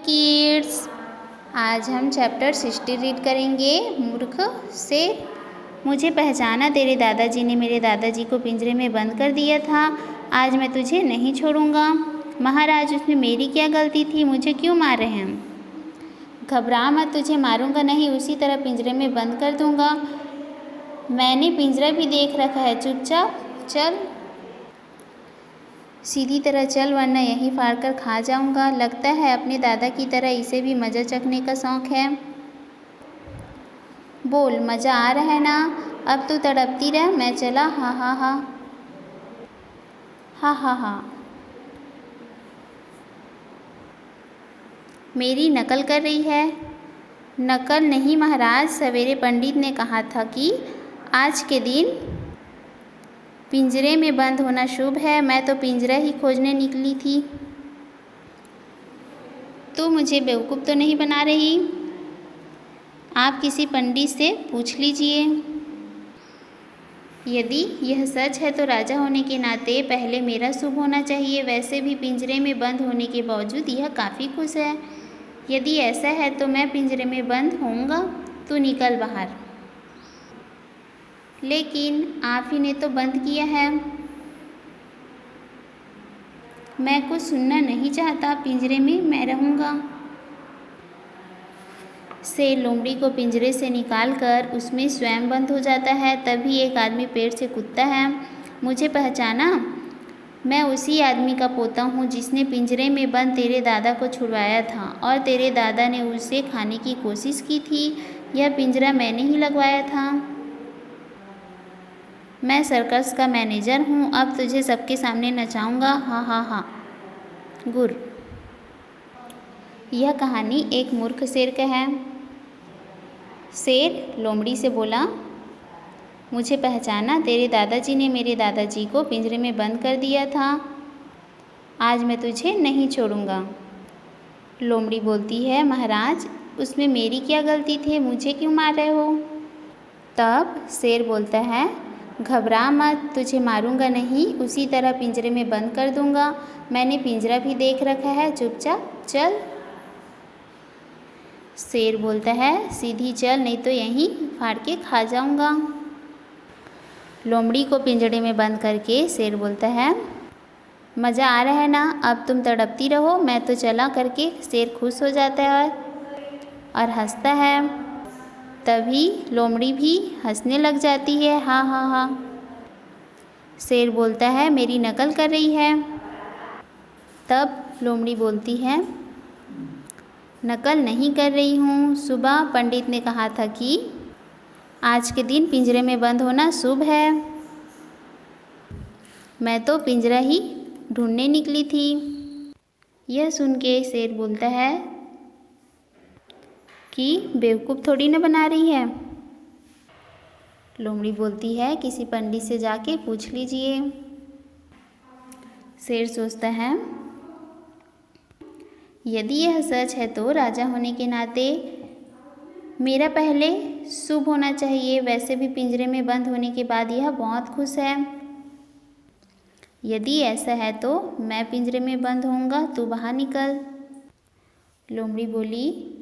Kids, आज हम chapter 60 read करेंगे। मूर्ख शेर। मुझे पहचाना, तेरे दादाजी ने मेरे दादाजी को पिंजरे में बंद कर दिया था। आज मैं तुझे नहीं छोड़ूंगा। महाराज, उसमें मेरी क्या गलती थी? मुझे क्यों मार रहे हैं? घबरा मत, तुझे मारूंगा नहीं, उसी तरह पिंजरे में बंद कर दूंगा। मैंने पिंजरा भी देख रखा है, चुपचाप चल, सीधी तरह चल, वरना यहीं फाड़ कर खा जाऊंगा। लगता है अपने दादा की तरह इसे भी मज़ा चखने का शौक़ है। बोल, मज़ा आ रहा है ना? अब तू तड़पती रह, मैं चला। हा हा हा हा हा हा। मेरी नकल कर रही है? नकल नहीं महाराज, सवेरे पंडित ने कहा था कि आज के दिन पिंजरे में बंद होना शुभ है। मैं तो पिंजरा ही खोजने निकली थी। तो मुझे बेवकूफ़ तो नहीं बना रही? आप किसी पंडित से पूछ लीजिए। यदि यह सच है तो राजा होने के नाते पहले मेरा शुभ होना चाहिए। वैसे भी पिंजरे में बंद होने के बावजूद यह काफ़ी खुश है। यदि ऐसा है तो मैं पिंजरे में बंद होऊंगा। तू निकल बाहर। लेकिन आप ही ने तो बंद किया है। मैं कुछ सुनना नहीं चाहता, पिंजरे में मैं रहूँगा। शेर लोमड़ी को पिंजरे से निकालकर उसमें स्वयं बंद हो जाता है। तभी एक आदमी पेड़ से कूदता है। मुझे पहचाना? मैं उसी आदमी का पोता हूँ जिसने पिंजरे में बंद तेरे दादा को छुड़वाया था और तेरे दादा ने उसे खाने की कोशिश की थी। यह पिंजरा मैंने ही लगवाया था। मैं सर्कस का मैनेजर हूँ। अब तुझे सबके सामने नचाऊंगा। हा हा हा। गुर। यह कहानी एक मूर्ख शेर का है। शेर लोमड़ी से बोला, मुझे पहचाना? तेरे दादाजी ने मेरे दादाजी को पिंजरे में बंद कर दिया था। आज मैं तुझे नहीं छोड़ूंगा। लोमड़ी बोलती है, महाराज, उसमें मेरी क्या गलती थी? मुझे क्यों मार रहे हो? तब शेर बोलता है, घबरा मत, तुझे मारूंगा नहीं, उसी तरह पिंजरे में बंद कर दूंगा। मैंने पिंजरा भी देख रखा है, चुपचाप चल। शेर बोलता है, सीधी चल, नहीं तो यहीं फाड़ के खा जाऊंगा। लोमड़ी को पिंजरे में बंद करके शेर बोलता है, मज़ा आ रहा है ना? अब तुम तड़पती रहो, मैं तो चला। करके शेर खुश हो जाता है और हंसता है। तभी लोमड़ी भी हंसने लग जाती है। हा हा हा। शेर बोलता है, मेरी नकल कर रही है? तब लोमड़ी बोलती है, नकल नहीं कर रही हूँ। सुबह पंडित ने कहा था कि आज के दिन पिंजरे में बंद होना शुभ है। मैं तो पिंजरा ही ढूंढने निकली थी। यह सुन के शेर बोलता है कि बेवकूफ़ थोड़ी न बना रही है। लोमड़ी बोलती है, किसी पंडित से जाके पूछ लीजिए। शेर सोचता है, यदि यह सच है तो राजा होने के नाते मेरा पहले शुभ होना चाहिए। वैसे भी पिंजरे में बंद होने के बाद यह बहुत खुश है। यदि ऐसा है तो मैं पिंजरे में बंद होऊंगा, तू बाहर निकल। लोमड़ी बोली,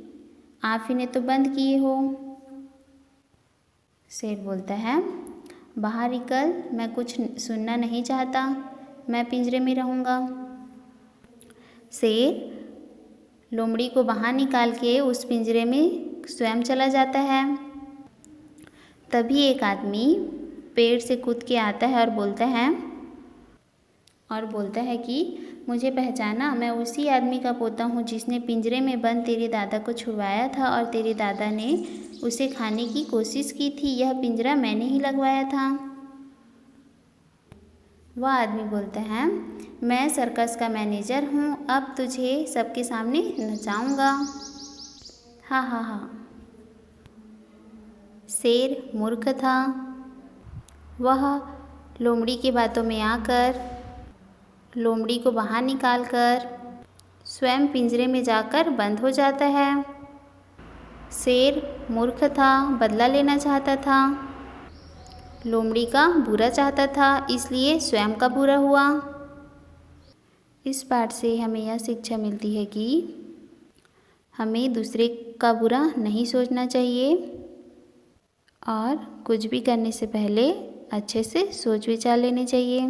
आप ही ने तो बंद किए हो। शेर बोलता है, बाहर निकल, मैं कुछ सुनना नहीं चाहता, मैं पिंजरे में रहूँगा। शेर लोमड़ी को बाहर निकाल के उस पिंजरे में स्वयं चला जाता है। तभी एक आदमी पेड़ से कूद के आता है और बोलता है कि मुझे पहचाना? मैं उसी आदमी का पोता हूँ जिसने पिंजरे में बंद तेरे दादा को छुड़वाया था और तेरे दादा ने उसे खाने की कोशिश की थी। यह पिंजरा मैंने ही लगवाया था। वह आदमी बोलता है, मैं सर्कस का मैनेजर हूँ। अब तुझे सबके सामने नचाऊंगा। हा हा हा। शेर मूर्ख था। वह लोमड़ी की बातों में आकर लोमड़ी को बाहर निकालकर स्वयं पिंजरे में जाकर बंद हो जाता है। शेर मूर्ख था, बदला लेना चाहता था, लोमड़ी का बुरा चाहता था, इसलिए स्वयं का बुरा हुआ। इस पाठ से हमें यह शिक्षा मिलती है कि हमें दूसरे का बुरा नहीं सोचना चाहिए और कुछ भी करने से पहले अच्छे से सोच विचार लेने चाहिए।